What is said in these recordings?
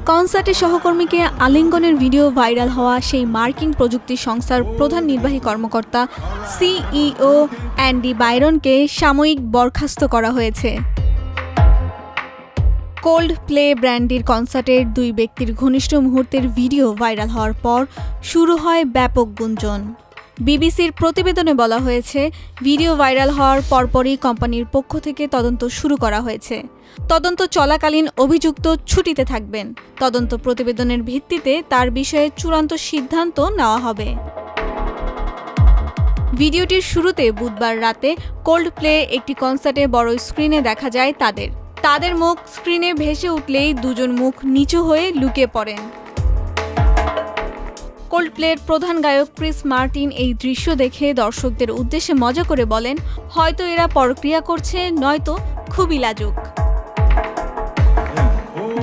কনসার্টে সহকর্মীকে আলিঙ্গনের video viral হওয়া সেই মার্কিন প্রযুক্তি সংস্থার প্রধান নির্বাহী কর্মকর্তা সিইও অ্যান্ডি বাইরনকে সাময়িক বরখাস্ত করা হয়েছে। কোল্ড প্লে ব্র্যান্ডের কনসার্টের দুই ব্যক্তির ঘনিষ্ঠ মুহূর্তের ভিডিও ভাইরাল হওয়ার পর শুরু হয় ব্যাপক গুঞ্জন। বিবিসির প্রতিবেদনে বলা হয়েছে, ভিডিও ভাইরাল হওয়ার পরপরই কোম্পানির পক্ষ থেকে তদন্ত শুরু করা হয়েছে। তদন্ত চলাকালীন অভিযুক্ত ছুটিতে থাকবেন। তদন্ত প্রতিবেদনের ভিত্তিতে তার বিষয়ে চূড়ান্ত সিদ্ধান্ত নেওয়া হবে। ভিডিওটির শুরুতে বুধবার রাতে কোল্ড প্লে একটি কনসার্টে বড় স্ক্রিনে দেখা যায় তাদের মুখ স্ক্রিনে ভেসে উঠলেই দুজন মুখ নিচু হয়ে লুকিয়ে পড়েন। কোল্ড প্লের প্রধান গায়ক ক্রিস মার্টিন এই দৃশ্য দেখে দর্শকদের উদ্দেশ্যে মজা করে বলেন, হয়তো এরা পরক্রিয়া করছে, নয়তো খুবই লাজুক।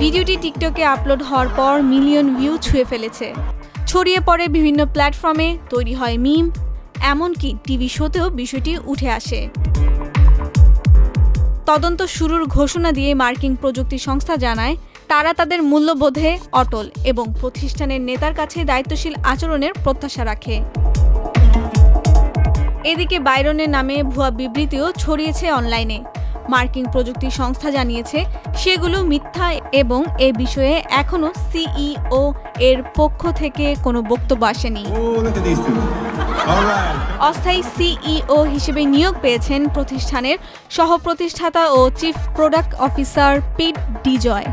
ভিডিওটি টিকটকে আপলোড হওয়ার পর মিলিয়ন ভিউ ছুঁয়ে ফেলেছে। ছড়িয়ে পড়ে বিভিন্ন প্ল্যাটফর্মে, তৈরি হয় মিম, এমনকি টিভি শোতেও বিষয়টি উঠে আসে। তদন্ত শুরুর ঘোষণা দিয়ে মার্কিন প্রযুক্তি সংস্থা জানায়, তারা তাদের মূল্যবোধে অটল এবং প্রতিষ্ঠানের নেতার কাছে দায়িত্বশীল আচরণের প্রত্যাশা রাখে। এদিকে বাইরনের নামে ভুয়া বিবৃতিও ছড়িয়েছে অনলাইনে। মার্কিন প্রযুক্তি সংস্থা জানিয়েছে সেগুলো মিথ্যা এবং এ বিষয়ে এখনো সিইও এর পক্ষ থেকে কোনো বক্তব্য আসেনি। অস্থায়ী সিইও হিসেবে নিয়োগ পেয়েছেন প্রতিষ্ঠানের সহ প্রতিষ্ঠাতা ও চিফ প্রোডাক্ট অফিসার পিট ডিজয়।